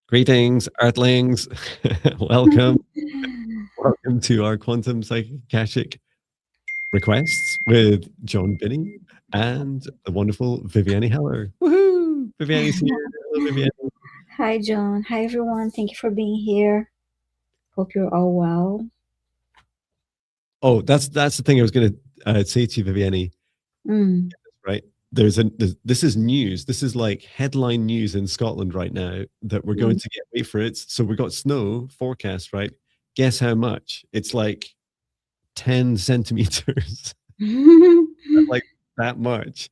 Greetings, Earthlings. Welcome. Welcome to our Quantum Psychic Akashic Requests with Jon Binnie and the wonderful Viviane Heller. Woohoo! Viviane's here. Hello, Viviane. Hi, John. Hi, everyone. Thank you for being here. Hope you're all well. Oh, that's the thing I was going to say to you, Viviane. Mm. Right? This is news. This is like headline news in Scotland right now that we're going Mm. to get, wait for it. So we've got snow forecast, right? Guess how much? It's like 10 centimeters. Like that much.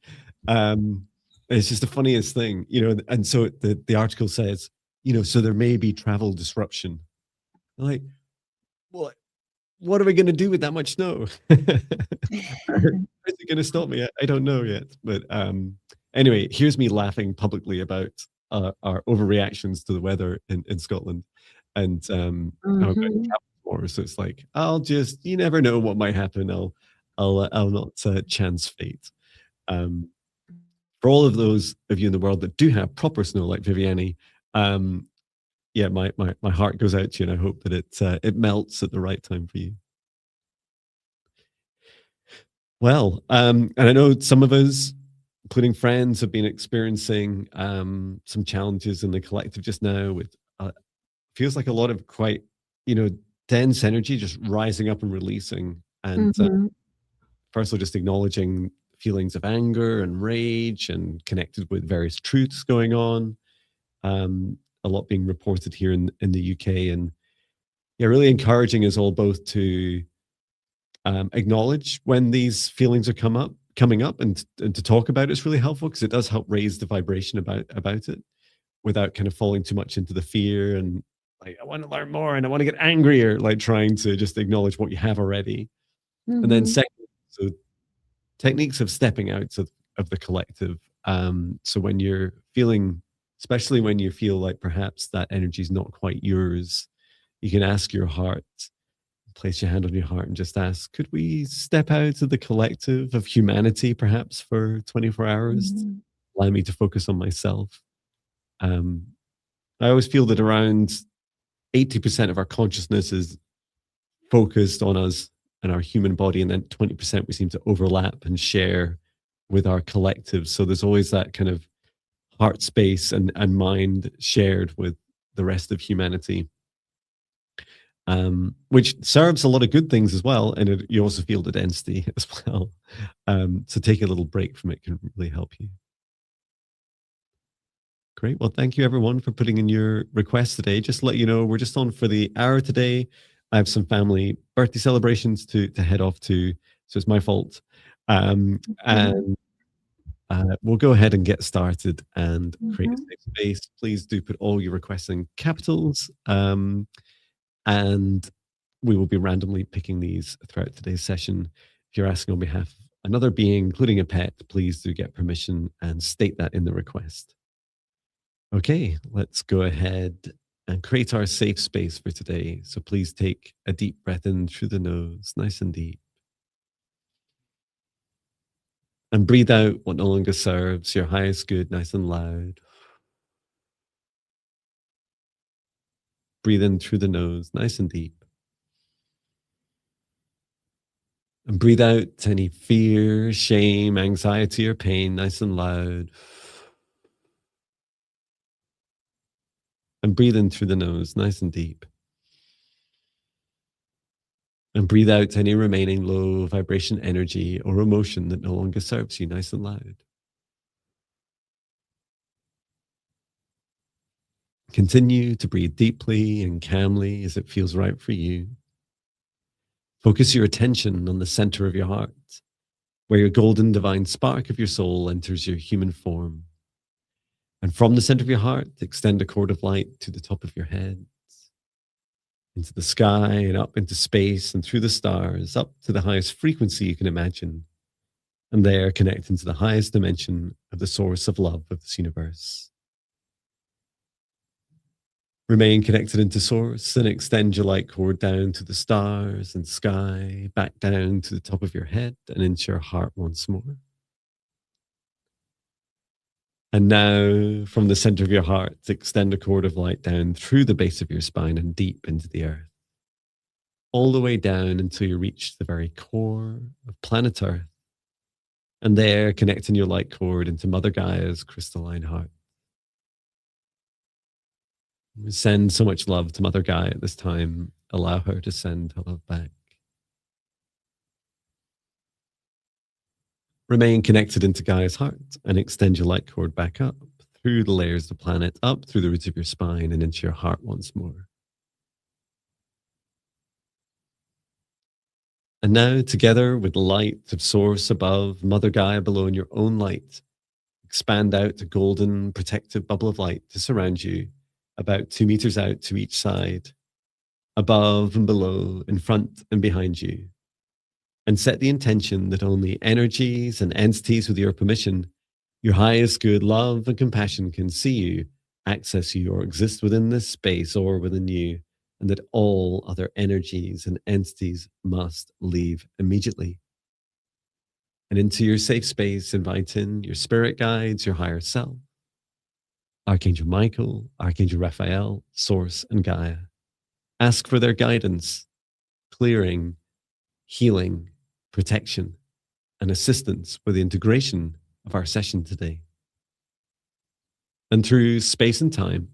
It's just the funniest thing, and so the article says, so there may be travel disruption. Like, what are we going to do with that much snow? Is it going to stop me? I don't know yet. But anyway, here's me laughing publicly about our overreactions to the weather in Scotland. And I'm going to Mm-hmm. travel more. So it's like, you never know what might happen. I'll not chance fate. Um, for all of those of you in the world that do have proper snow like Viviane, yeah, my heart goes out to you, and I hope that it melts at the right time for you. Well, and I know some of us, including friends, have been experiencing some challenges in the collective just now. With feels like a lot of quite dense energy just rising up and releasing, and Mm-hmm. firstly, just acknowledging feelings of anger and rage, and connected with various truths going on. A lot being reported here in the UK, and yeah, really encouraging us all both to acknowledge when these feelings are coming up, and to talk about it's really helpful because it does help raise the vibration about it without kind of falling too much into the fear and like I want to learn more and I want to get angrier, like trying to just acknowledge what you have already. And then Mm-hmm. second, so techniques of stepping out of the collective. So when you're feeling, especially when you feel like perhaps that energy is not quite yours, you can ask your heart, place your hand on your heart and just ask, could we step out of the collective of humanity perhaps for 24 hours to Mm-hmm. allow me to focus on myself? Um, I always feel that around 80% of our consciousness is focused on us and our human body, and then 20% we seem to overlap and share with our collective. So there's always that kind of heart space and mind shared with the rest of humanity, which serves a lot of good things as well. And you also feel the density as well. So taking a little break from it can really help you. Great. Well, thank you everyone for putting in your requests today. Just to let you know, we're just on for the hour today. I have some family birthday celebrations to head off to, so it's my fault. And we'll go ahead and get started and create a Mm-hmm. safe space. Please do put all your requests in capitals, and we will be randomly picking these throughout today's session. If you're asking on behalf of another being, including a pet, please do get permission and state that in the request. Okay, let's go ahead and create our safe space for today. So please take a deep breath in through the nose, nice and deep. And breathe out what no longer serves your highest good, nice and loud. Breathe in through the nose, nice and deep. And breathe out any fear, shame, anxiety, or pain, nice and loud. And breathe in through the nose, nice and deep. And breathe out any remaining low vibration energy or emotion that no longer serves you, nice and loud. Continue to breathe deeply and calmly as it feels right for you. Focus your attention on the center of your heart, where your golden divine spark of your soul enters your human form. And from the center of your heart, extend a cord of light to the top of your head, into the sky and up into space and through the stars, up to the highest frequency you can imagine. And there connect into the highest dimension of the source of love of this universe. Remain connected into source and extend your light cord down to the stars and sky, back down to the top of your head and into your heart once more. And now, from the center of your heart, extend a cord of light down through the base of your spine and deep into the earth, all the way down until you reach the very core of planet Earth. And there, connecting your light cord into Mother Gaia's crystalline heart. We send so much love to Mother Gaia at this time. Allow her to send her love back. Remain connected into Gaia's heart and extend your light cord back up through the layers of the planet, up through the roots of your spine and into your heart once more. And now, together with the light of Source above, Mother Gaia below, and your own light, expand out a golden protective bubble of light to surround you, about 2 meters out to each side, above and below, in front and behind you. And set the intention that only energies and entities with your permission, your highest good, love and compassion can see you, access you, or exist within this space or within you, and that all other energies and entities must leave immediately. And into your safe space, invite in your spirit guides, your higher self, Archangel Michael, Archangel Raphael, Source, and Gaia. Ask for their guidance, clearing, healing, protection, and assistance for the integration of our session today. And through space and time,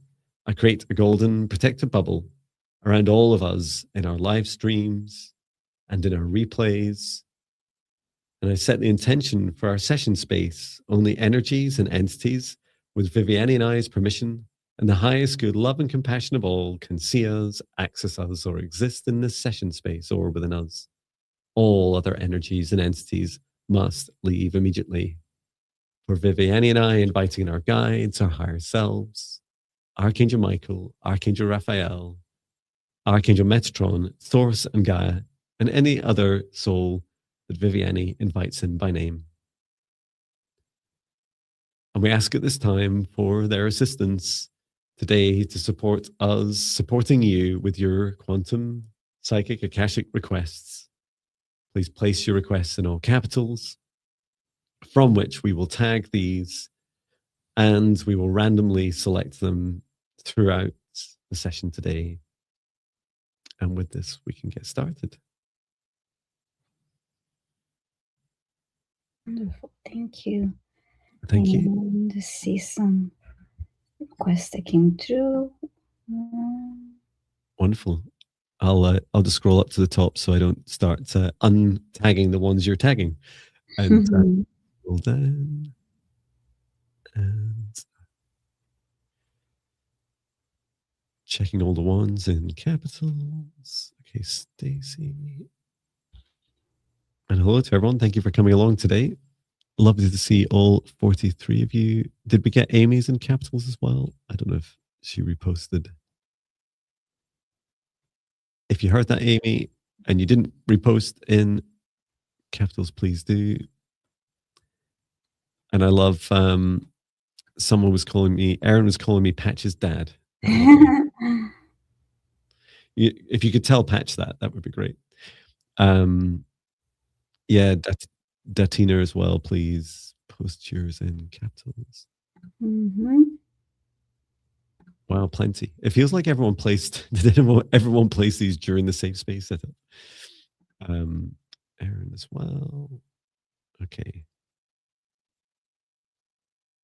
I create a golden protective bubble around all of us in our live streams and in our replays. And I set the intention for our session space, only energies and entities with Viviane and I's permission and the highest good, love and compassion of all can see us, access us, or exist in this session space or within us. All other energies and entities must leave immediately. For Viviane and I, inviting in our guides, our higher selves, Archangel Michael, Archangel Raphael, Archangel Metatron, Source, and Gaia, and any other soul that Viviane invites in by name. And we ask at this time for their assistance today to support us, supporting you with your quantum, psychic, Akashic requests. Please place your requests in all capitals, from which we will tag these and we will randomly select them throughout the session today. And with this, we can get started. Wonderful. Thank you. Thank you. And to see some requests that came through. Wonderful. I'll just scroll up to the top so I don't start untagging the ones you're tagging. And scroll down. And checking all the ones in capitals. Okay, Stacy. And hello to everyone. Thank you for coming along today. Lovely to see all 43 of you. Did we get Amy's in capitals as well? I don't know if she reposted. If you heard that, Amy, and you didn't repost in capitals, please do. And I love, someone was calling me, Aaron was calling me Patch's dad. If you could tell Patch that would be great. Yeah, Datina as well, please post yours in capitals. Wow, plenty. It feels like everyone placed, did everyone place these during the safe space setup? Aaron as well. Okay.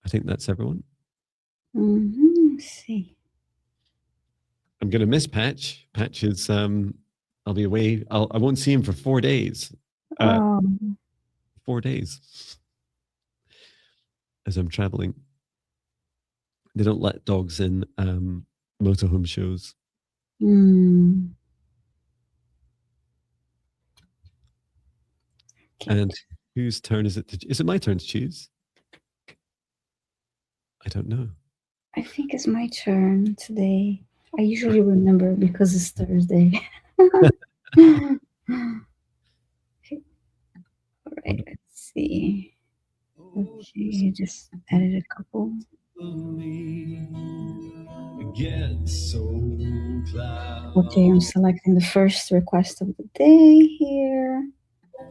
I think that's everyone. Let's see. I'm going to miss Patch. Patch is, I'll be away. I won't see him for 4 days. 4 days as I'm traveling. They don't let dogs in motorhome shows. And whose turn is it? Is it my turn to choose? I don't know. I think it's my turn today. I usually remember because it's Thursday. Okay. All right, let's see. Okay, just added a couple. Okay, I'm selecting the first request of the day here.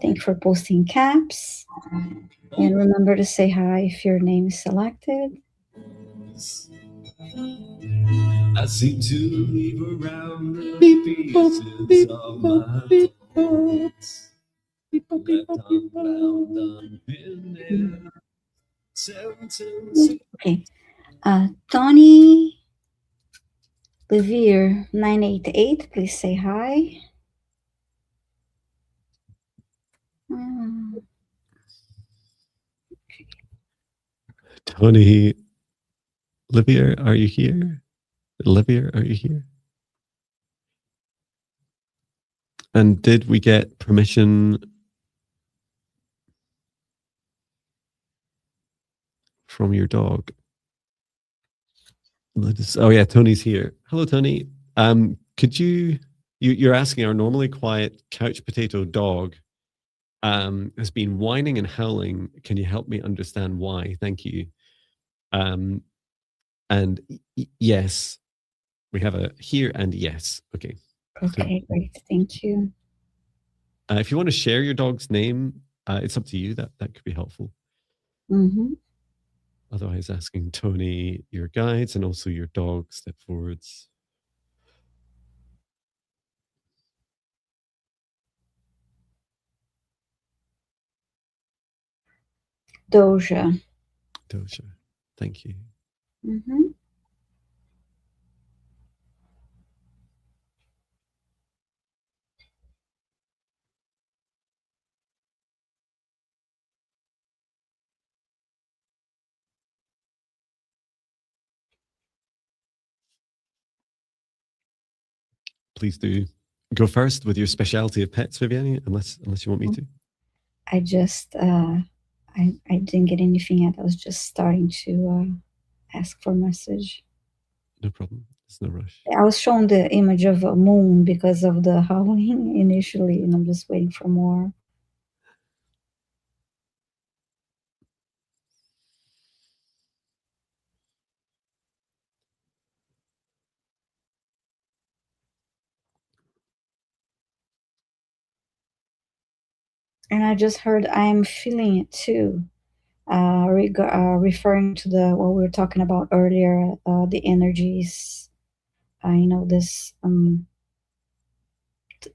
Thank you for posting caps. And remember to say hi if your name is selected. I seem to leave around the pieces of my thoughts, left unbound, unfinished sentences. Okay. Tony Levere 988, please say hi. Tony Livier, are you here? Livier, are you here? And did we get permission from your dog? Oh yeah, Tony's here. Hello, Tony. Could you're asking our normally quiet couch potato dog has been whining and howling. Can you help me understand why? Thank you. And yes, we have a here and yes. Okay. Okay, so, great. Thank you. If you want to share your dog's name, it's up to you. That could be helpful. Mm-hmm. Otherwise, asking Tony your guides and also your dog step forwards. Doja. Doja. Thank you. Mm-hmm. Please do go first with your specialty of pets, Viviane, unless you want me to. I just I didn't get anything yet. I was just starting to ask for a message. No problem. There's no rush. I was shown the image of a moon because of the howling initially, and I'm just waiting for more. And I just heard I'm feeling it too. Referring to what we were talking about earlier, the energies. This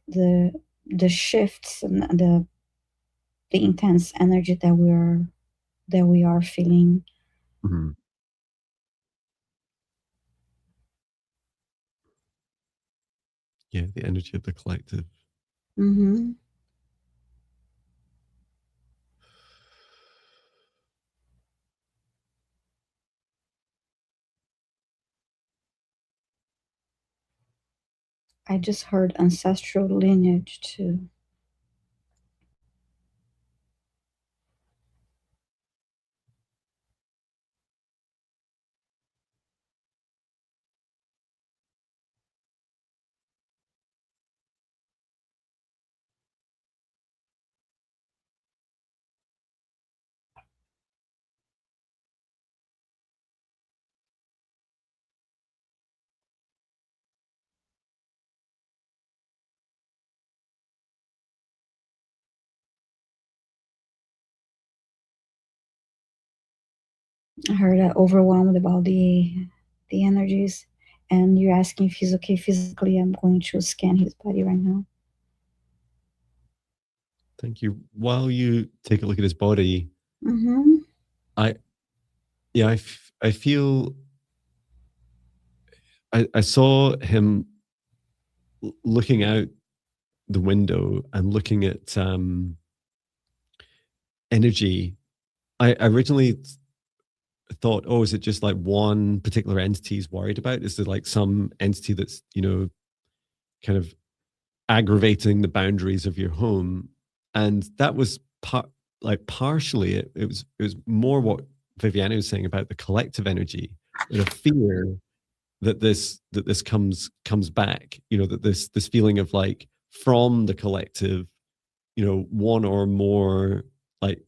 the shifts and the intense energy that we are feeling. Mm-hmm. Yeah, the energy of the collective. Mm-hmm. I just heard ancestral lineage too. I heard overwhelmed about the energies, and you're asking if he's okay physically. I'm going to scan his body right now. Thank you. While you take a look at his body, mm-hmm. I feel I saw him looking out the window and looking at energy. I originally thought, oh, is it just like one particular entity he's worried about? Is there like some entity that's, kind of aggravating the boundaries of your home? And that was partially it was more what Viviane was saying about the collective energy, the fear that this comes back, that this feeling of like from the collective, one or more like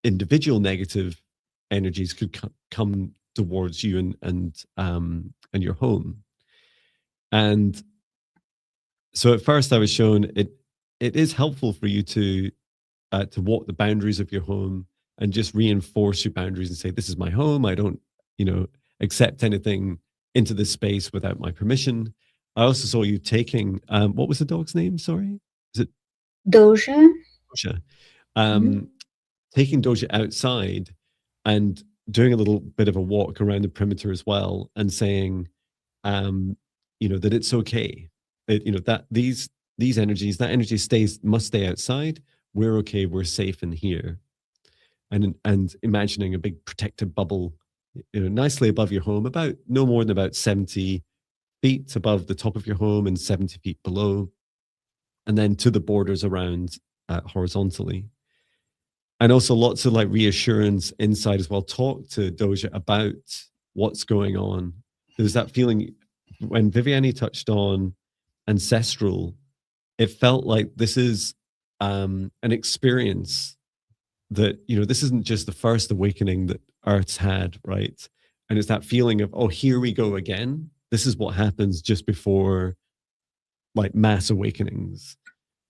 individual negative energies could come towards you and your home. And so at first I was shown it is helpful for you to walk the boundaries of your home and just reinforce your boundaries and say, this is my home. I don't, accept anything into this space without my permission. I also saw you taking, what was the dog's name? Sorry. Is it Doja. Doja? Mhm. Taking Doja outside and doing a little bit of a walk around the perimeter as well, and saying, that it's okay. That these energies, that energy must stay outside. We're okay. We're safe in here. And imagining a big protective bubble, nicely above your home, about no more than about 70 feet above the top of your home and 70 feet below, and then to the borders around horizontally. And also lots of like reassurance inside as well. Talk to Doja about what's going on. There's that feeling when Viviane touched on ancestral, it felt like this is an experience that, this isn't just the first awakening that Earth's had, right? And it's that feeling of, oh, here we go again. This is what happens just before like mass awakenings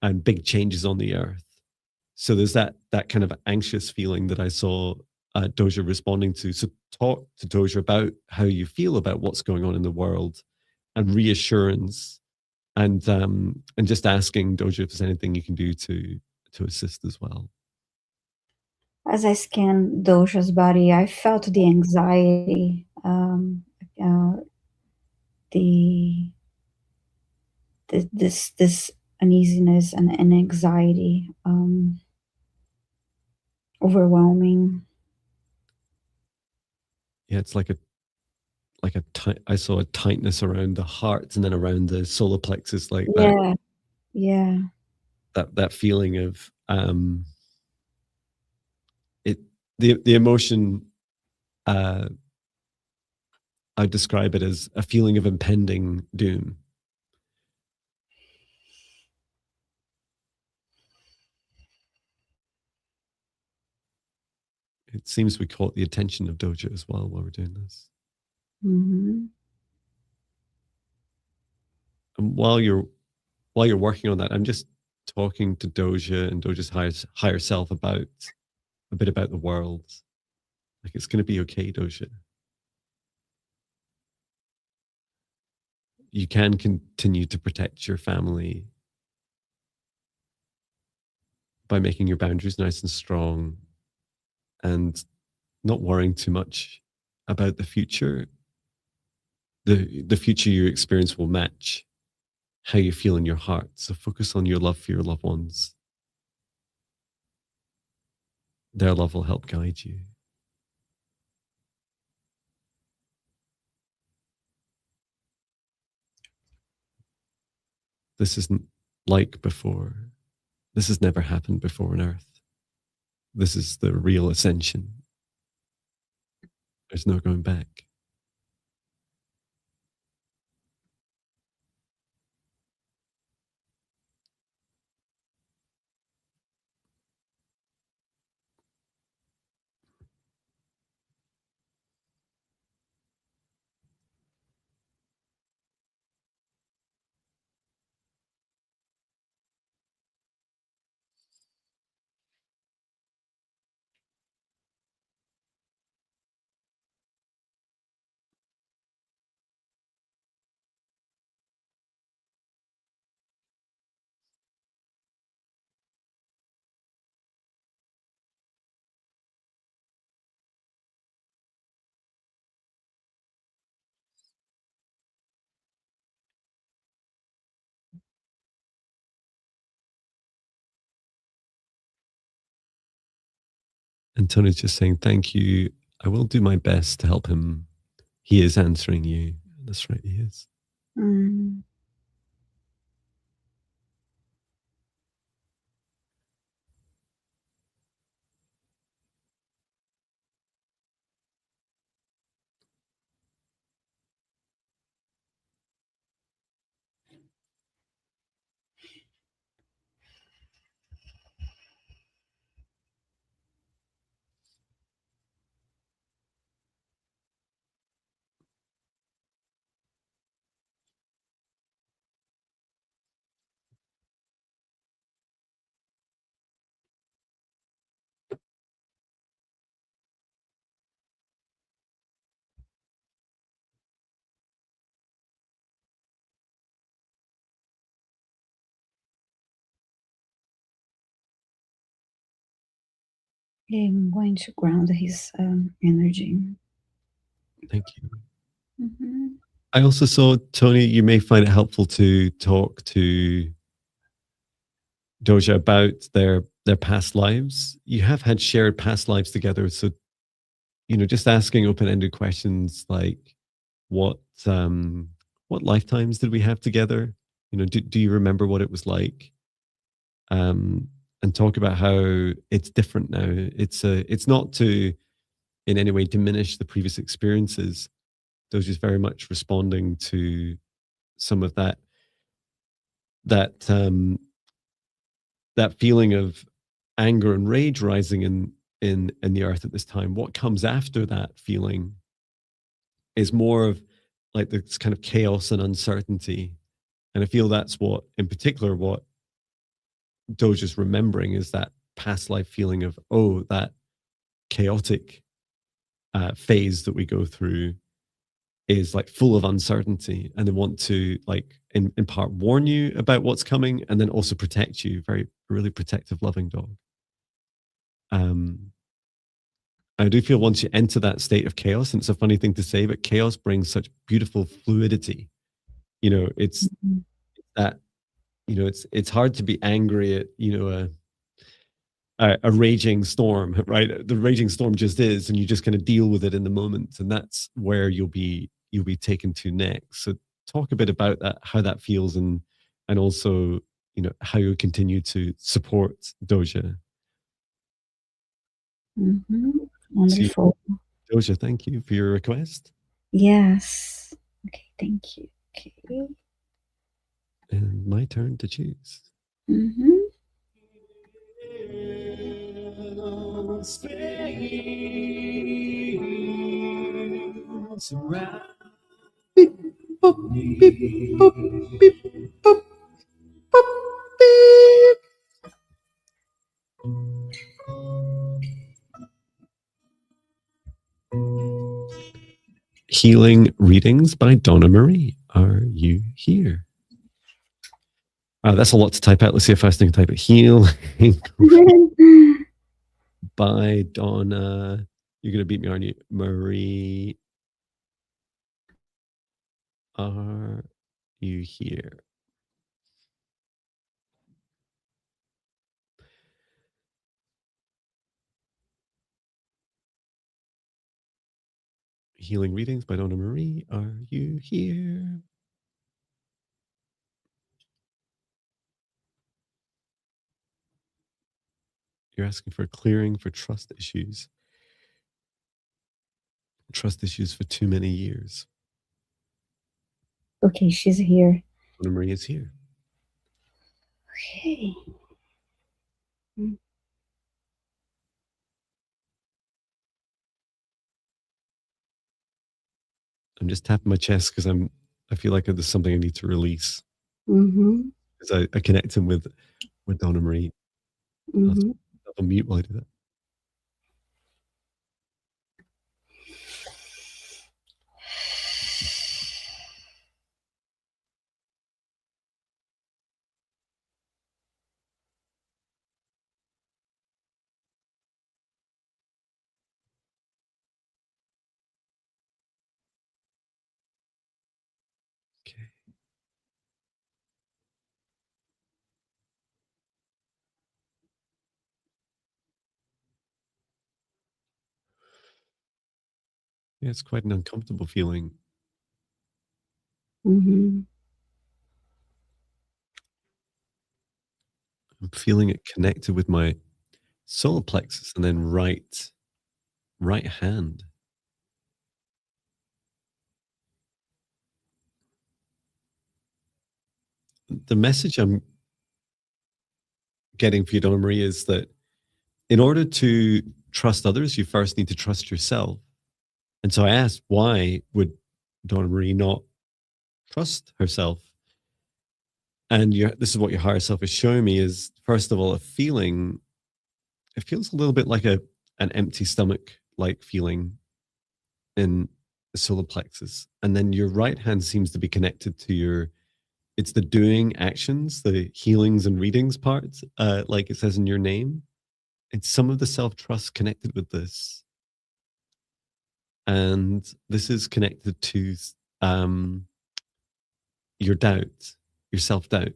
and big changes on the Earth. So there's that kind of anxious feeling that I saw Doja responding to. So talk to Doja about how you feel about what's going on in the world, and reassurance, and just asking Doja if there's anything you can do to assist as well. As I scanned Doja's body, I felt the anxiety, uh, the, this uneasiness and anxiety, overwhelming. Yeah, it's like I saw a tightness around the heart and then around the solar plexus, like that Yeah, yeah. that feeling of it the emotion. uh I describe it as a feeling of impending doom. It seems we caught the attention of Doja as well while we're doing this. Mm-hmm. And while you're working on that, I'm just talking to Doja and Doja's higher self about a bit about the world. Like, it's going to be okay, Doja. You can continue to protect your family by making your boundaries nice and strong, and not worrying too much about the future. The future you experience will match how you feel in your heart. So focus on your love for your loved ones. Their love will help guide you. This isn't like before. This has never happened before on Earth. This is the real ascension. There's no going back. And Tony's just saying, thank you. I will do my best to help him. He is answering you. That's right, he is. Mm. I'm going to ground his energy. Thank you. Mm-hmm. I also saw, Tony, you may find it helpful to talk to Doja about their past lives. You have had shared past lives together, so just asking open-ended questions like what what lifetimes did we have together? Do you remember what it was like? And talk about how it's different now. It's not to in any way diminish the previous experiences. Doja's very much responding to some of that that feeling of anger and rage rising in the earth at this time. What comes after that feeling is more of like this kind of chaos and uncertainty. And I feel that's what, in particular, what Doja's remembering is that past life feeling of, oh, that chaotic phase that we go through is like full of uncertainty, and they want to like in part warn you about what's coming, and then also protect you. Very really protective, loving dog. I do feel once you enter that state of chaos, and it's a funny thing to say, but chaos brings such beautiful fluidity. It's Mm-hmm. that it's hard to be angry at a raging storm, right? The raging storm just is, and you just kind of deal with it in the moment, and that's where you'll be taken to next. So talk a bit about that, how that feels, and also how you continue to support Doja. Mm-hmm. See, Wonderful. Doja, thank you for your request, Yes. Okay, thank you. Okay. and my turn to choose. Mm-hmm. Beep, boop, beep, boop, beep, boop, boop, beep. Healing readings by Donna Marie. Are you here? That's a lot to type out. Let's see if I can type it. Healing by Donna. You're gonna beat me, aren't you? Marie. Are you here? Healing readings by Donna Marie. Are you here? You're asking for clearing for trust issues. Trust issues for too many years. Okay, she's here. Donna Marie is here. Okay. I'm just tapping my chest because I feel like there's something I need to release. Mm-hmm. Because I connect him with Donna Marie. Mm-hmm. I'll mute while I do that. Okay. Yeah, it's quite an uncomfortable feeling. Mm-hmm. I'm feeling it connected with my solar plexus and then right hand. The message I'm getting for you, Donna Marie, is that in order to trust others, you first need to trust yourself. And so I asked, why would Donna Marie not trust herself? And this is what your higher self is showing me is, first of all, a feeling. It feels a little bit like an empty stomach like feeling in the solar plexus. And then your right hand seems to be connected to it's the doing actions, the healings and readings part, like it says in your name. it's some of the self-trust connected with this. And this is connected to your doubt, your self-doubt.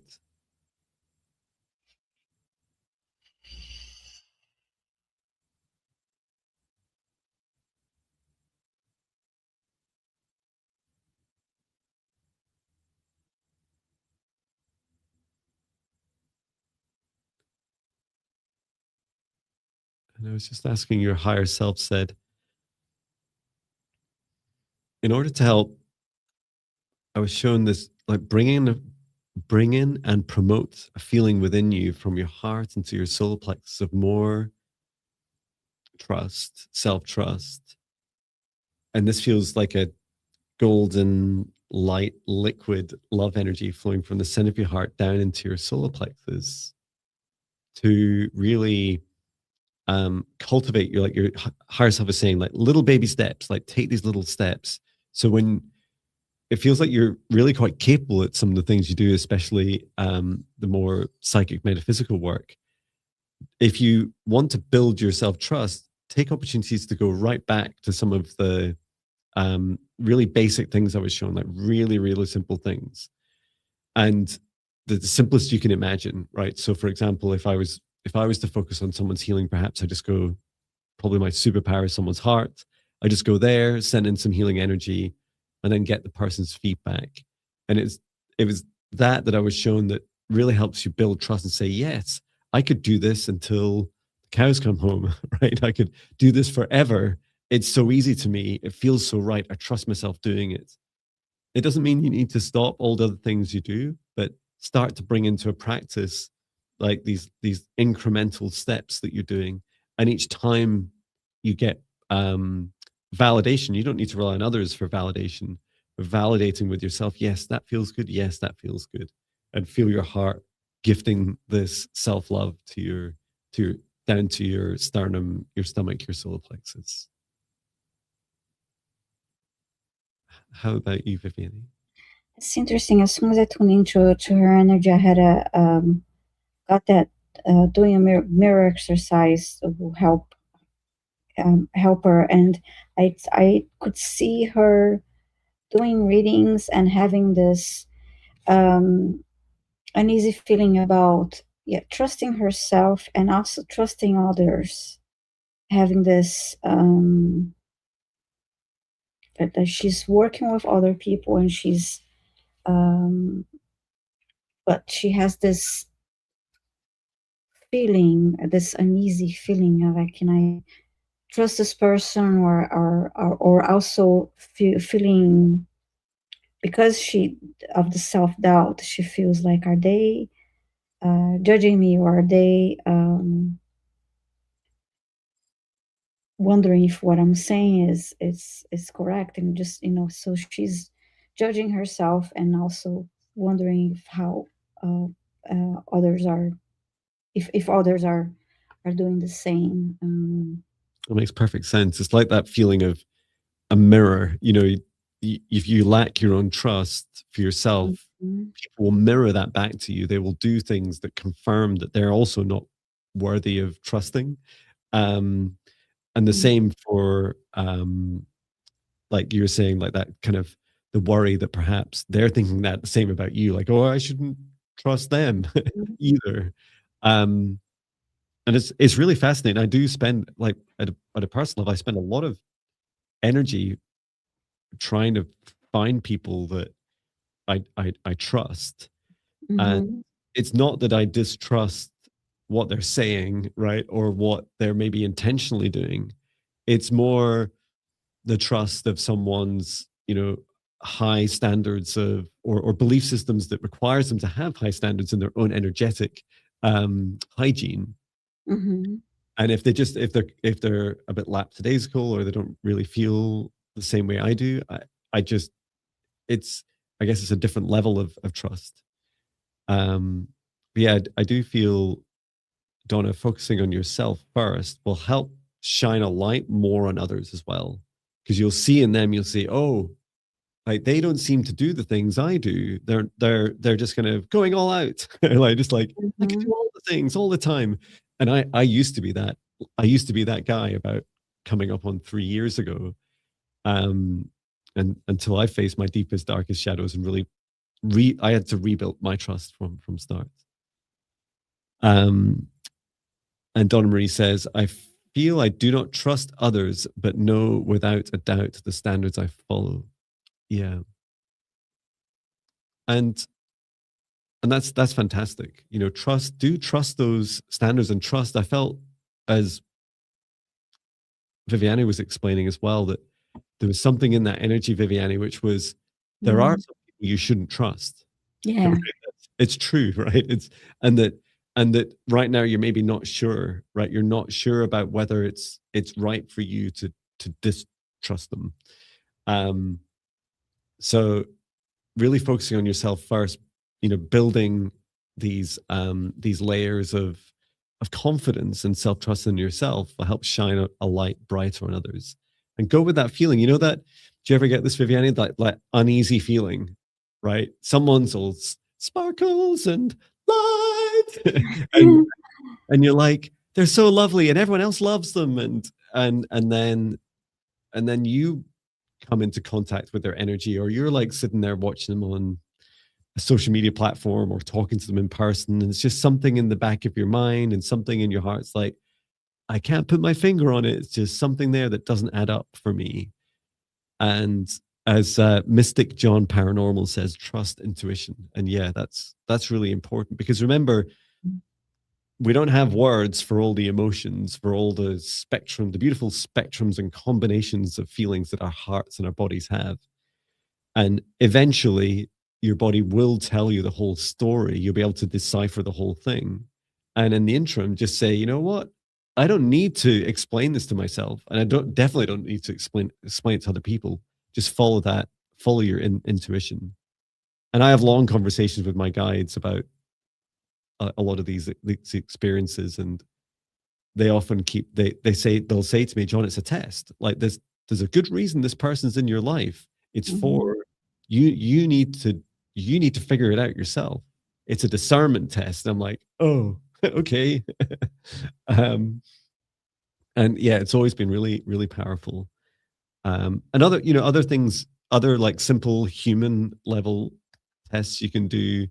And I was just asking, your higher self said, in order to help, I was shown this, like bring in and promote a feeling within you from your heart into your solar plexus of more trust, self-trust. And this feels like a golden light liquid love energy flowing from the center of your heart down into your solar plexus to really cultivate your, like your higher self is saying, like little baby steps, like take these little steps. So when it feels like you're really quite capable at some of the things you do, especially the more psychic metaphysical work, if you want to build your self-trust, take opportunities to go right back to some of the really basic things I was shown, like really, really simple things. And the simplest you can imagine, right? So for example, if I was to focus on someone's healing, perhaps I just go, probably my superpower is someone's heart. I just go there, send in some healing energy, and then get the person's feedback. And it was that I was shown that really helps you build trust and say, yes, I could do this until the cows come home, right? I could do this forever. It's so easy to me. It feels so right. I trust myself doing it. It doesn't mean you need to stop all the other things you do, but start to bring into a practice like these incremental steps that you're doing. And each time you get validation, you don't need to rely on others for validation, but validating with yourself, yes, that feels good. Yes, that feels good. And feel your heart gifting this self-love to your down to your sternum, your stomach, your solar plexus. How about you, Viviane? It's interesting. As soon as I tuned into her energy, I had got that doing a mirror exercise will help her, and I could see her doing readings and having this uneasy feeling about trusting herself and also trusting others, having this that she's working with other people and she's but she has this feeling, this uneasy feeling of like, can I trust this person, or also feeling, because she of the self-doubt, she feels like, are they judging me, or are they wondering if what I'm saying is correct, and just, so she's judging herself and also wondering if how others are, if others are doing the same. It makes perfect sense. It's like that feeling of a mirror. If you lack your own trust for yourself, people will mirror that back to you. They will do things that confirm that they're also not worthy of trusting. And the same for, like you were saying, like that kind of the worry that perhaps they're thinking that the same about you, like, oh, I shouldn't trust them either. And it's really fascinating. I do spend, like, at a personal level, I spend a lot of energy trying to find people that I trust. And it's not that I distrust what they're saying, right, or what they're maybe intentionally doing. It's more the trust of someone's, high standards of or belief systems that requires them to have high standards in their own energetic hygiene. And if they're a bit lackadaisical, or they don't really feel the same way I do, I guess it's a different level of trust. But yeah, I do feel, Donna, focusing on yourself first will help shine a light more on others as well, because you'll see in them, you'll say, oh, like they don't seem to do the things I do. They're just kind of going all out, like just like I can do all the things all the time. And I used to be that. I used to be that guy about coming up on 3 years ago. And until I faced my deepest, darkest shadows and really I had to rebuild my trust from start. And Donna Marie says, I feel I do not trust others, but know without a doubt the standards I follow. Yeah. And that's fantastic. You know, trust those standards and trust. I felt, as Viviane was explaining as well, that there was something in that energy, Viviane, which was there are some people you shouldn't trust. Yeah. Right? It's true, right? And that right now you're maybe not sure, right? You're not sure about whether it's right for you to distrust them. So really focusing on yourself first, you know, building these layers of confidence and self-trust in yourself will help shine a light brighter on others. And go with that feeling. You know that, do you ever get this, Viviane, that like uneasy feeling, right? Someone's all sparkles and light and you're like, they're so lovely and everyone else loves them, and then you come into contact with their energy, or you're like sitting there watching them on a social media platform or talking to them in person, and it's just something in the back of your mind and something in your heart's like, I can't put my finger on it. It's just something there that doesn't add up for me. And as Mystic John Paranormal says, trust intuition. And yeah, that's really important, because remember, we don't have words for all the emotions, for all the spectrum, the beautiful spectrums and combinations of feelings that our hearts and our bodies have. And eventually, your body will tell you the whole story. You'll be able to decipher the whole thing. And in the interim, just say, you know what? I don't need to explain this to myself. And I definitely don't need to explain it to other people. Just follow your intuition. And I have long conversations with my guides about a lot of these experiences, and they often they'll say to me, John, it's a test. Like there's a good reason this person's in your life. It's for you need to figure it out yourself. It's a discernment test. And I'm like, oh, okay. And yeah, it's always been really, really powerful. And other things, other like simple human level tests you can do,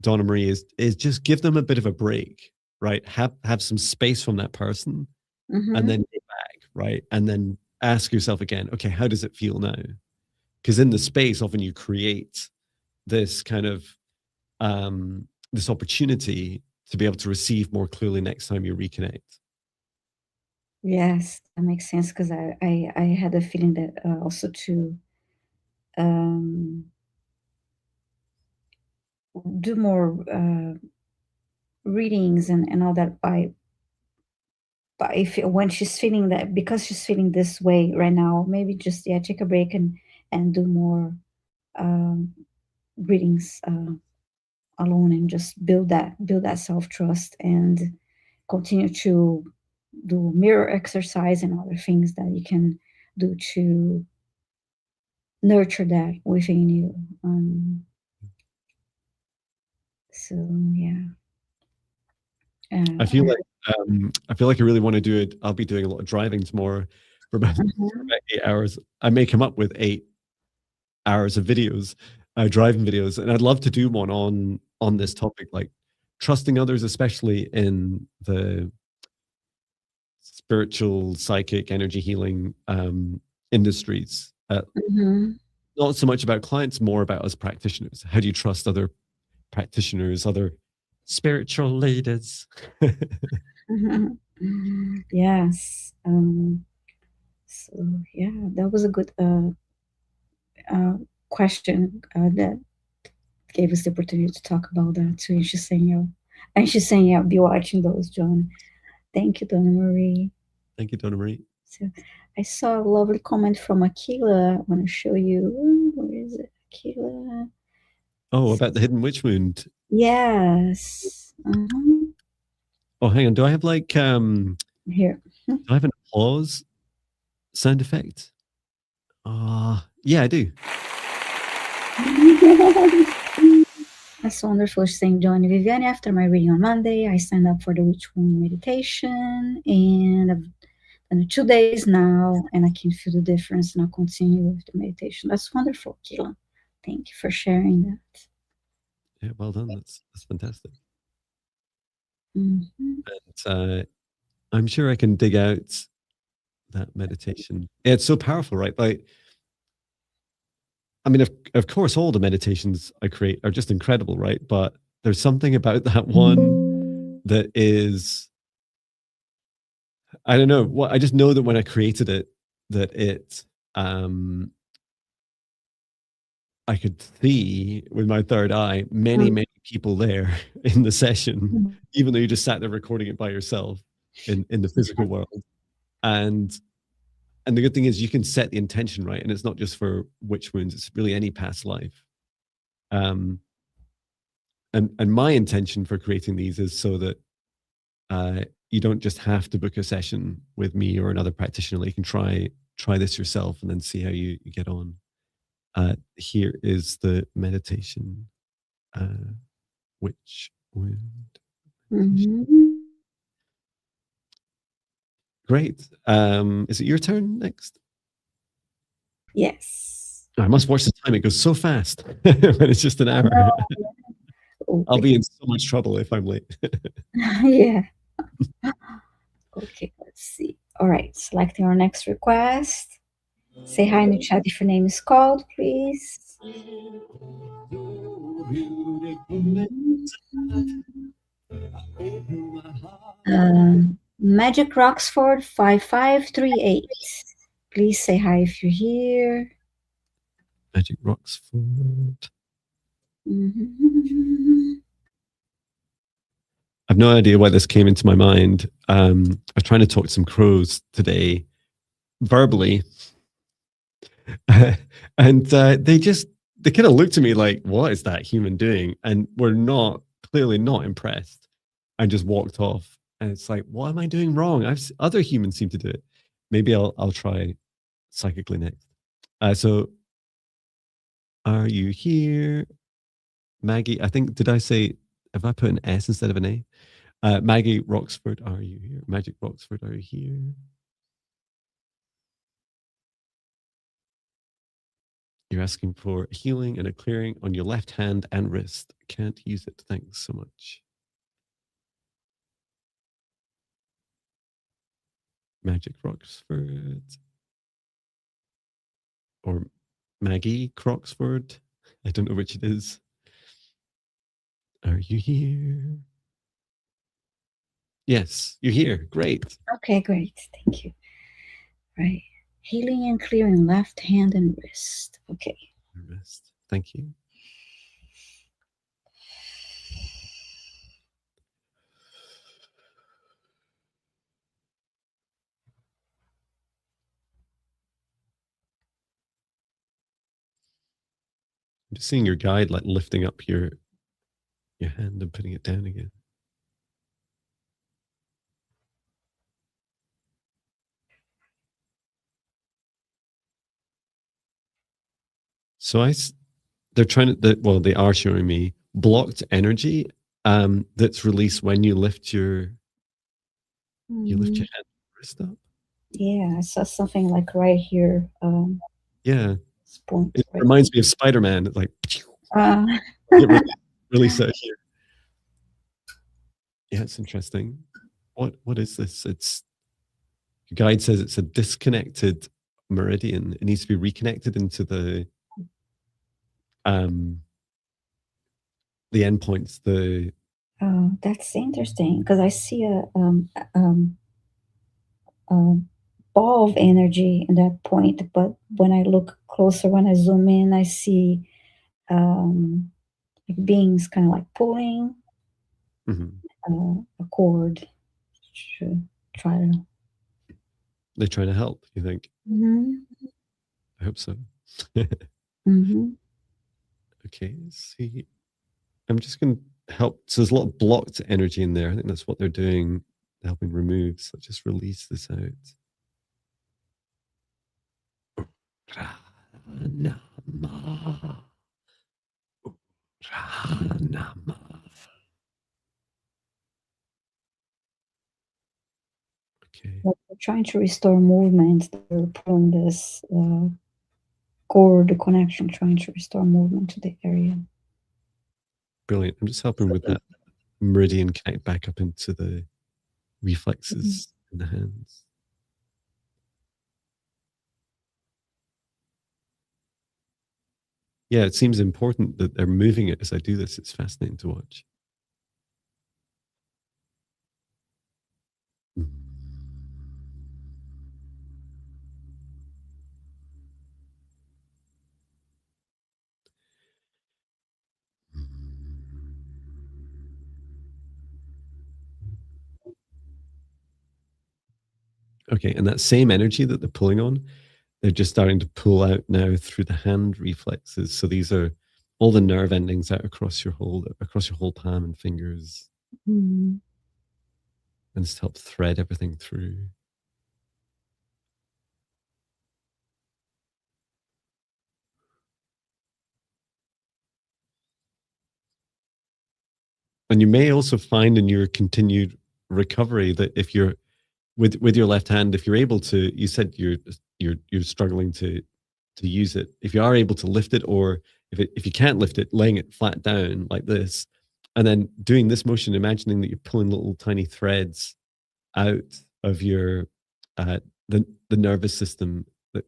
Donna Marie, is just give them a bit of a break, right? Have some space from that person, and then get back, right? And then ask yourself again, okay, how does it feel now? Because in the space, often you create this kind of this opportunity to be able to receive more clearly next time you reconnect. Yes, that makes sense, because I had a feeling that also to do more readings and all that by if when she's feeling that, because she's feeling this way right now, maybe just take a break and do more readings alone, and just build that self-trust, and continue to do mirror exercise and other things that you can do to nurture that within you. So yeah. I feel like I really want to do it. I'll be doing a lot of driving tomorrow for about 8 hours. I may come up with 8 hours of videos, driving videos, and I'd love to do one on this topic, like trusting others, especially in the spiritual, psychic, energy healing industries. Not so much about clients, more about us practitioners. How do you trust other practitioners, other spiritual leaders? Yes. So yeah, that was a good question that gave us the opportunity to talk about that too. And she's saying, yeah, be watching those, John. Thank you, Donna Marie. Thank you, Donna Marie. So I saw a lovely comment from Aquila. I want to show you. Where is it, Aquila? Oh, about the hidden witch wound. Yes. Oh, hang on. Do I have like here? Do I have an applause sound effect? Yeah, I do. That's wonderful. Saying Jon and Viviane, after my reading on Monday, I signed up for the witch wound meditation, and I've done it 2 days now, and I can feel the difference, and I'll continue with the meditation. That's wonderful, Keelan. Thank you for sharing that. Yeah, well done. That's fantastic. Mm-hmm. And I'm sure I can dig out that meditation. Yeah, it's so powerful, right? Like, I mean, of course, all the meditations I create are just incredible, right? But there's something about that one that is, I don't know. What I just know that when I created it, that it, I could see with my third eye many people there in the session, even though you just sat there recording it by yourself in the physical world. And the good thing is you can set the intention right, and it's not just for witch wounds; it's really any past life. Um, and my intention for creating these is so that you don't just have to book a session with me or another practitioner. You can try this yourself and then see how you get on. Here is the meditation, witch wound. Mm-hmm. Great. Is it your turn next? Yes. I must watch the time. It goes so fast when it's just an hour. I'll be in so much trouble if I'm late. Yeah. Okay, let's see. All right, selecting our next request. Say hi in the chat if your name is called, please. Magic Roxford 5538. Please say hi if you're here. Magic Roxford. Mm-hmm. I've no idea why this came into my mind. I was trying to talk to some crows today, verbally, and they kind of looked at me like, "What is that human doing?" And were clearly not impressed, and just walked off. And it's like, what am I doing wrong? Other humans seem to do it. Maybe I'll try psychically next. So, are you here, Maggie? I think did I say? Have I put an S instead of an A? Maggie Roxford, are you here? Magic Roxford, are you here? You're asking for a healing and a clearing on your left hand and wrist. Can't use it. Thanks so much. Magic Roxford. Or Maggie Croxford. I don't know which it is. Are you here? Yes, you're here. Great. Okay, great. Thank you. Right. Healing and clearing left hand and wrist. Okay. Wrist. Thank you. I'm just seeing your guide like lifting up your hand and putting it down again. So they're trying to, well, they are showing me blocked energy that's released when you lift your hand wrist up. Yeah, I saw something like right here. Yeah, Point, it right reminds me of Spider-Man. It's like get release out here. Yeah, it's interesting. What is this? It's your guide says it's a disconnected meridian. It needs to be reconnected into the endpoints. That's interesting because I see a ball of energy in that point, but when I look closer, when I zoom in, I see like beings kind of like pulling a cord to try to. They're trying to help. You think? I hope so. Okay, let's see. I'm just going to help. So there's a lot of blocked energy in there. I think that's what they're doing, helping remove. So just release this out. Pranama. Okay. Like we're trying to restore movement. They're pulling this cord connection, trying to restore movement to the area. Brilliant. I'm just helping with that meridian connect back up into the reflexes in the hands. Yeah, it seems important that they're moving it as I do this. It's fascinating to watch. Okay, and that same energy that they're pulling on, they're just starting to pull out now through the hand reflexes. So these are all the nerve endings out across your whole palm and fingers, Mm-hmm. and just help thread everything through. And you may also find in your continued recovery that if you're with your left hand, if you're able to, you said you're struggling to use it. If you are able to lift it, or if you can't lift it, laying it flat down like this, and then doing this motion, imagining that you're pulling little tiny threads out of your the nervous system that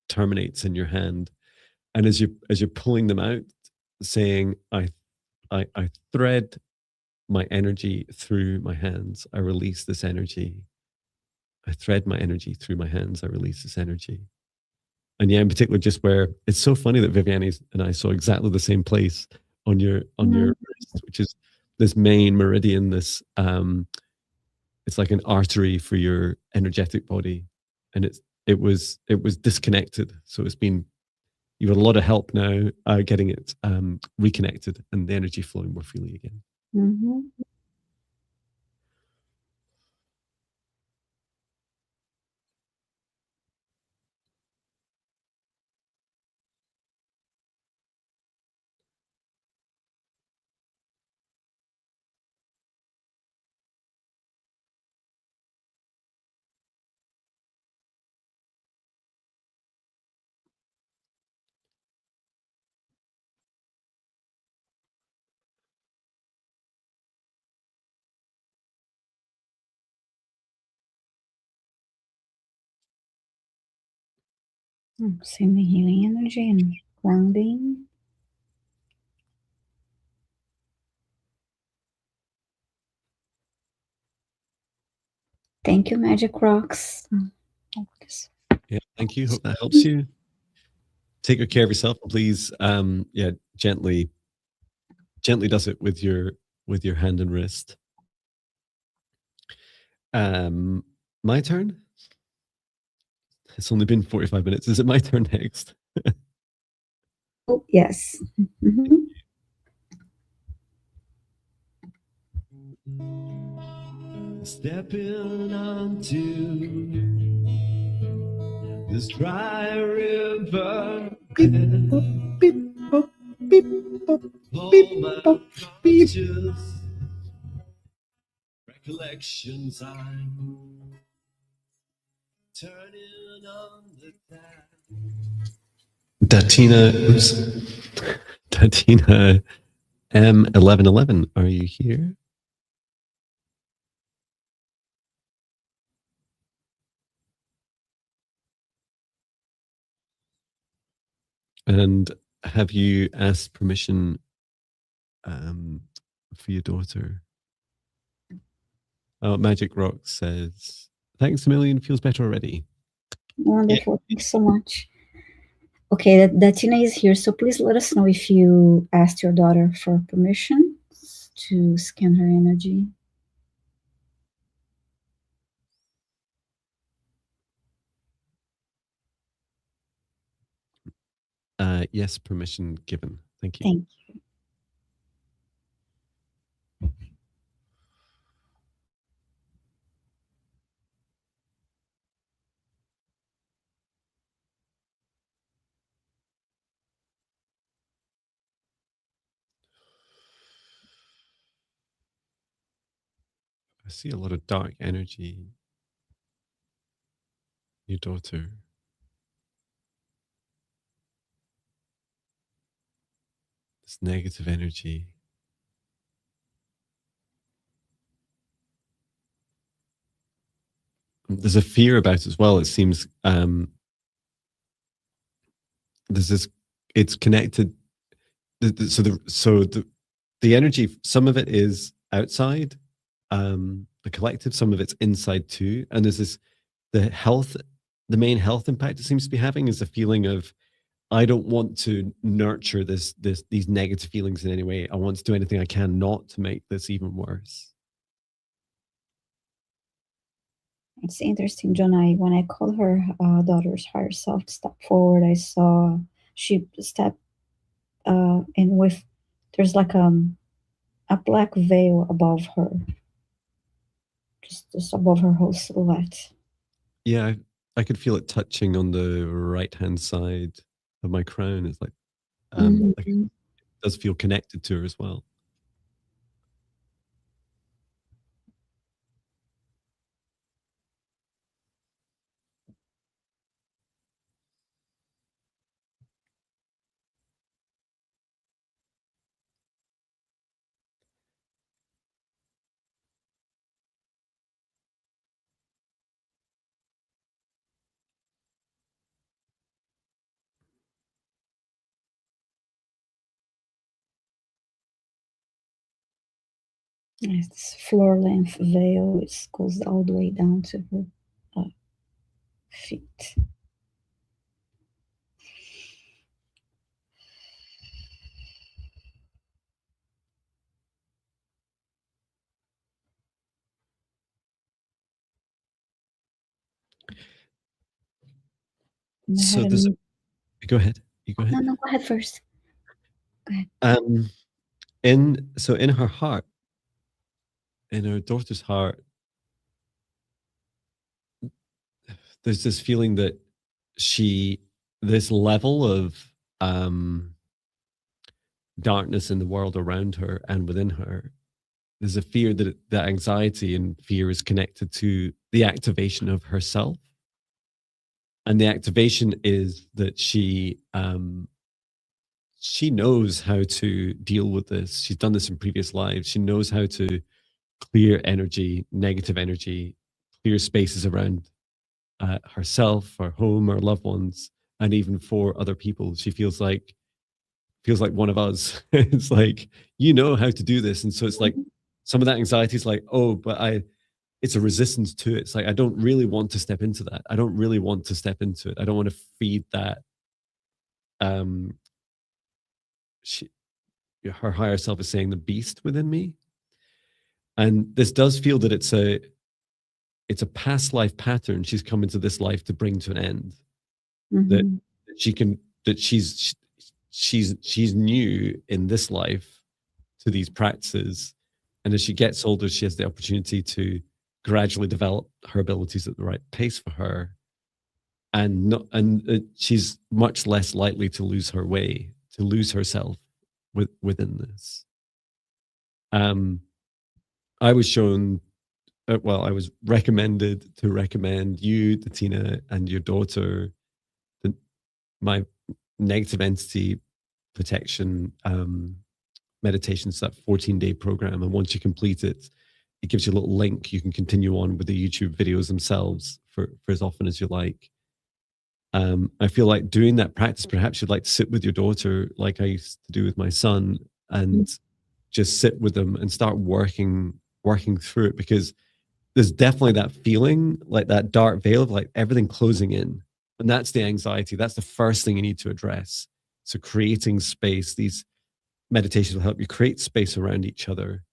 terminates in your hand, and as you're pulling them out, saying, I thread my energy through my hands. I release this energy. I thread my energy through my hands. I release this energy. And yeah, in particular, just where it's so funny that Viviane and I saw exactly the same place on your wrist, which is this main meridian. This it's like an artery for your energetic body, and it was disconnected. So it's been you've had a lot of help now getting it reconnected and the energy flowing more freely again. Mm-hmm. Sending healing energy and grounding. Thank you, Magic Rocks. Yeah, thank you. Hope that helps you. Take good care of yourself, and please, yeah, gently does it with your hand and wrist. My turn. It's only been 45 minutes. Is it my turn next? Oh, yes. Mm-hmm. Stepping onto this dry river. Beep, boop, beep, boop, beep, boop, beep, boop, beep. Recollections I'm turning on the tap. Datina M1111, are you here? And have you asked permission for your daughter? Oh, Magic Rock says, thanks a million, feels better already. Wonderful. Yeah. Thanks so much. Okay, that Tina is here, so please let us know if you asked your daughter for permission to scan her energy. Yes, permission given. Thank you. Thank you. I see a lot of dark energy. Your daughter. This negative energy. There's a fear about it as well. It seems there's this. It's connected. The energy. Some of it is outside, the collective. Some of it's inside too. And there's this the health. The main health impact it seems to be having is a feeling of I don't want to nurture these negative feelings in any way. I want to do anything I can not to make this even worse. It's interesting, John. When I called her daughter's higher self to step forward, I saw she stepped in with there's like a black veil above her, just above her whole silhouette. Yeah, I could feel it touching on the right hand side of my crown. It's like it Mm-hmm. does feel connected to her as well. Yes, this floor length veil which goes all the way down to her feet. And I had So there's go ahead. You go no, ahead. no, go ahead first. Go ahead. In her heart, in her daughter's heart, there's this feeling that this level of darkness in the world around her and within her, there's a fear that anxiety and fear is connected to the activation of herself. And the activation is that she knows how to deal with this. She's done this in previous lives. She knows how to clear energy, negative energy, clear spaces around herself, her home, her loved ones, and even for other people. She feels like one of us. It's like you know how to do this, and so it's like some of that anxiety is like, oh, but it's a resistance to it. It's like I don't really want to step into that. I don't really want to step into it. I don't want to feed that. Um, she, her higher self is saying the beast within me, and this does feel that it's a past life pattern she's come into this life to bring to an end. That Mm-hmm. she can that she's new in this life to these practices, and as she gets older, she has the opportunity to gradually develop her abilities at the right pace for her, and not and she's much less likely to lose her way, to lose herself within this. Um, I was shown, I was recommended to recommend you, Tina, and your daughter, the, my negative entity protection meditations, that 14-day program. And once you complete it, it gives you a little link. You can continue on with the YouTube videos themselves for as often as you like. I feel like doing that practice, perhaps you'd like to sit with your daughter, like I used to do with my son, and just sit with them and start working through it, because there's definitely that feeling, like that dark veil of like everything closing in. And that's the anxiety. That's the first thing you need to address. So creating space, these meditations will help you create space around each other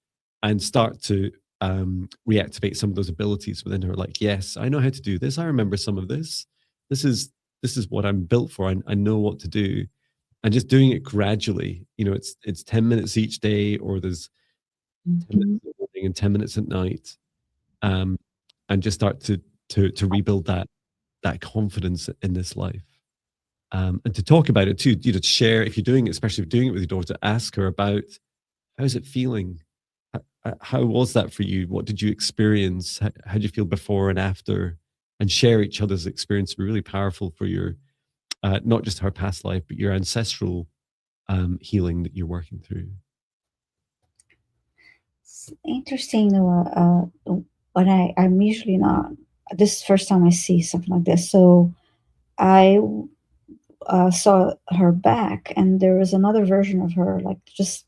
and start to reactivate some of those abilities within her. Like, yes, I know how to do this. I remember some of this. This is what I'm built for. I know what to do. And just doing it gradually. You know, it's 10 minutes each day, or there's 10 minutes Mm-hmm. in the morning and 10 minutes at night. Um, and just start to rebuild that confidence in this life. And to talk about it too, you know, to share if you're doing it, especially if you're doing it with your daughter, ask her about how's it feeling, How was that for you? What did you experience? How did you feel before and after? And share each other's experience. Be really powerful for your not just her past life, but your ancestral healing that you're working through. It's interesting though. But I'm usually not. This is the first time I see something like this. So I saw her back, and there was another version of her, like just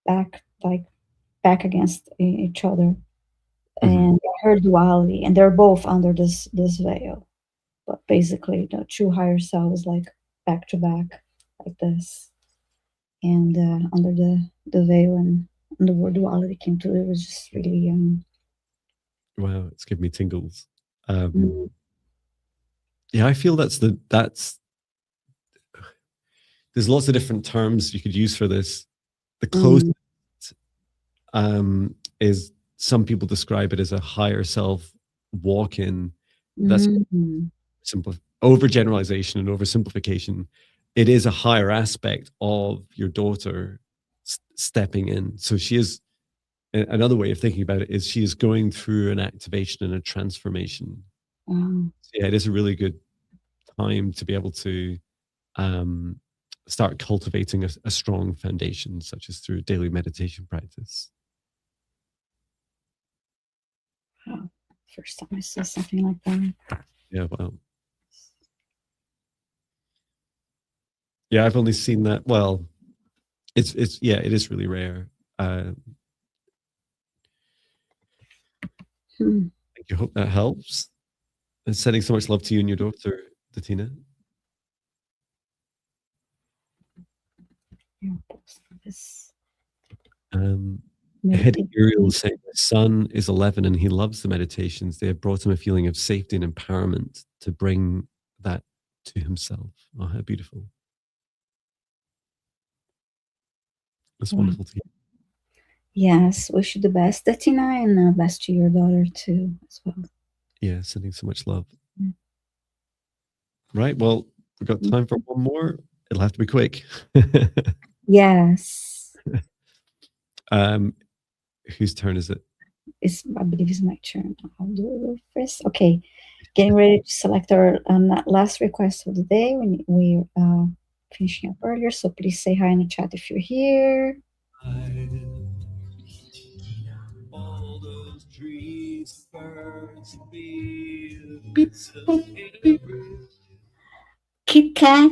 back, like back against each other, Mhm. and her duality, and they're both under this veil. But basically, the two higher selves, like back to back, like this, and under the veil, and the word duality came through. It was just really Wow, it's giving me tingles. mm, Yeah, I feel that's there's lots of different terms you could use for this. The closest mm, is some people describe it as a higher self walk in. That's mm, simple overgeneralization and oversimplification. It is a higher aspect of your daughter stepping in. So she is another way of thinking about it is she is going through an activation and a transformation. wow. So yeah, it is a really good time to be able to um, start cultivating a strong foundation, such as through daily meditation practice. Wow. First time I saw something like that. Yeah, well, yeah, I've only seen that. Well, it's yeah, it is really rare. Hmm. I hope that helps. And sending so much love to you and your daughter, Datina. Yeah, this Um, Head Uriel meditation. is saying, my son is 11 and he loves the meditations. They have brought him a feeling of safety and empowerment to bring that to himself. Oh, how beautiful. It's Wow. wonderful to hear. Yes, wish you the best, Datina, and best to your daughter too, as well. Yeah, sending so much love. Right. Well, we've got time for one more. It'll have to be quick. Yes, um, whose turn is it? I believe it's my turn. I'll do it first. Okay, getting ready to select our last request of the day. We finishing up earlier, so please say hi in the chat if you're here. All those trees, birds, bees, Beep, boop, beep. Kit Kat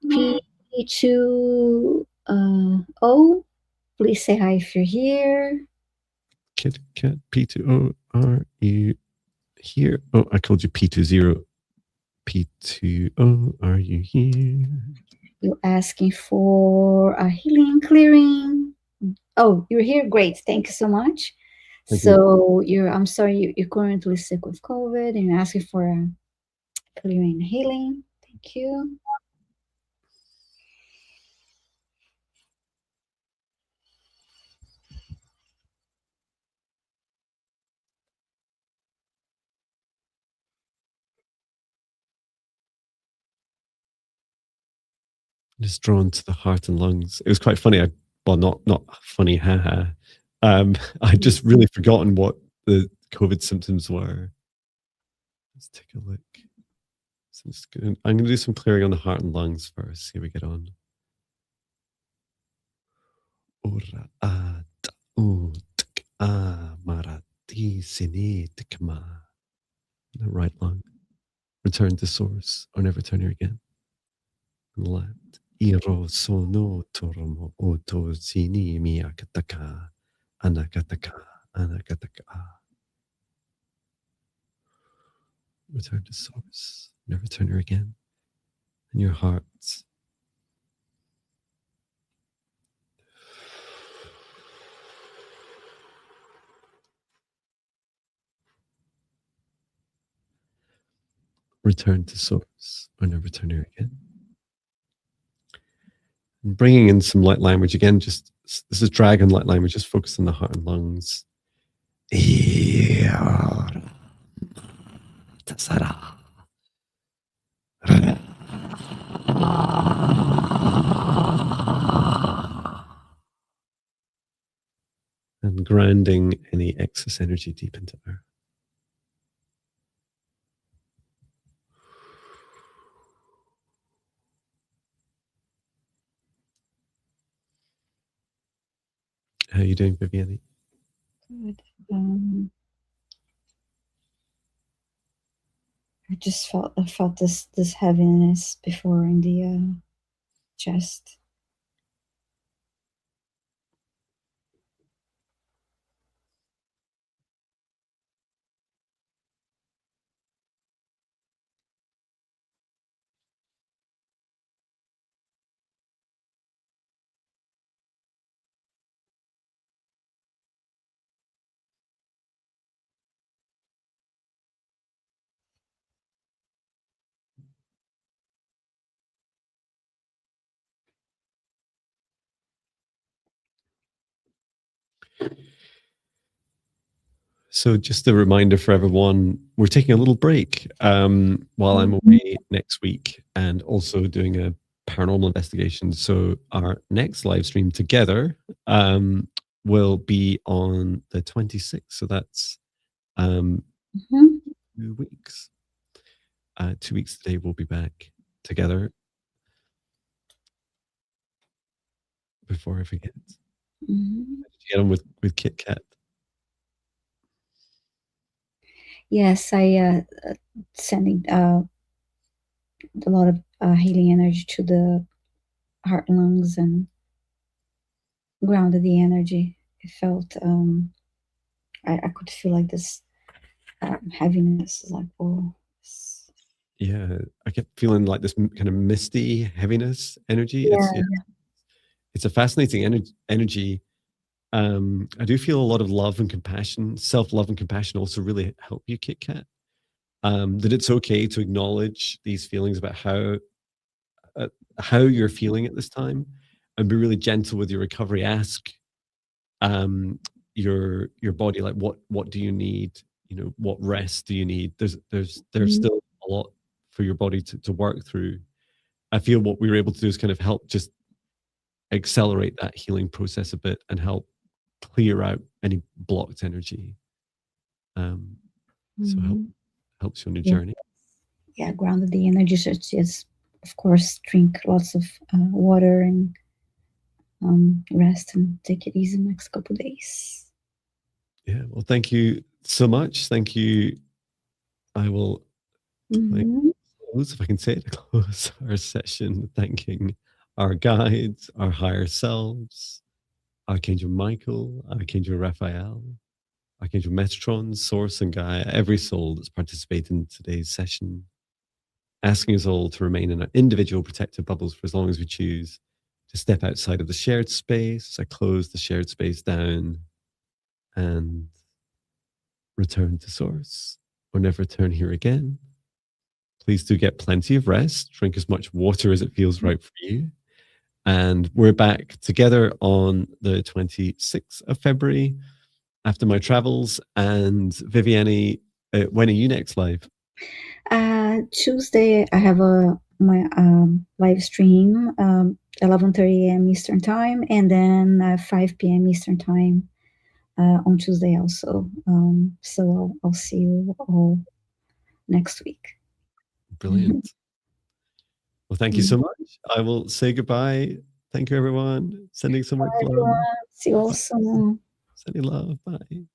P2 O. Please say hi if you're here. Kit Kat P2O. Are you here? Oh, I called you P20. P2O. Are you here? You're asking for a healing clearing. Oh, you're here. Great. Thank you so much. Thank you. So I'm sorry, you're currently sick with COVID and you're asking for a clearing and healing. Thank you. Just drawn to the heart and lungs. It was quite funny. Well, not funny, haha. I'd just really forgotten what the COVID symptoms were. Let's take a look. So I'm going to do some clearing on the heart and lungs first. See how we get on. Ora a ta u tuk a marati sini tikma. The right lung. Return to source or never turn here again. Left. Iro sono toromo oto sini miyakataka. Anakataka. Anakataka. Return to source. Never turn here again. And your hearts. Return to source or never turn here again. And bringing in some light language again, just this is dragon light language, just focus on the heart and lungs. and grounding any excess energy deep into earth. How are you doing, Viviane? Good. I felt this heaviness before in the chest. So just a reminder for everyone, we're taking a little break while I'm Mhm. away next week, and also doing a paranormal investigation. So our next live stream together will be on the 26th. So that's Mhm. 2 weeks. 2 weeks today, we'll be back together. Before I forget, Mhm. get on with Kit Kat. Yes, I sending a lot of healing energy to the heart, lungs, and grounded the energy. It felt I could feel like this heaviness, like oh, Yeah, I kept feeling like this kind of misty heaviness energy. It's yeah. yeah, it's a fascinating energy. I do feel a lot of love and compassion, self-love and compassion also really help you, Kit Kat. That it's okay to acknowledge these feelings about uh, how you're feeling at this time, and be really gentle with your recovery. Ask your body, like, what do you need? You know, what rest do you need? There's Mhm. still a lot for your body to work through. I feel what we were able to do is kind of help just accelerate that healing process a bit and help clear out any blocked energy. Um, so Mhm. helps you on your Yeah, journey. yeah, grounded the energy. So it's just, of course, drink lots of water and rest and take it easy next couple days. Yeah. Well, thank you so much. Thank you. I will Mhm. close, if I can say it, close our session thanking our guides, our higher selves, Archangel Michael, Archangel Raphael, Archangel Metatron, Source, and Gaia, every soul that's participated in today's session, asking us all to remain in our individual protective bubbles for as long as we choose, to step outside of the shared space. I close the shared space down and return to Source, or never return here again. Please do get plenty of rest, drink as much water as it feels right for you. And we're back together on the 26th of February after my travels. And Viviane, when are you next live? Tuesday, I have my live stream, 11:30 a.m. Eastern time, and then 5 p.m. Eastern time on Tuesday also. So I'll see you all next week. Brilliant. Well, thank you so Mm. much. I will say goodbye. Thank you, everyone. Sending so much Bye, love. everyone. See you all Bye. soon. Sending love. Bye.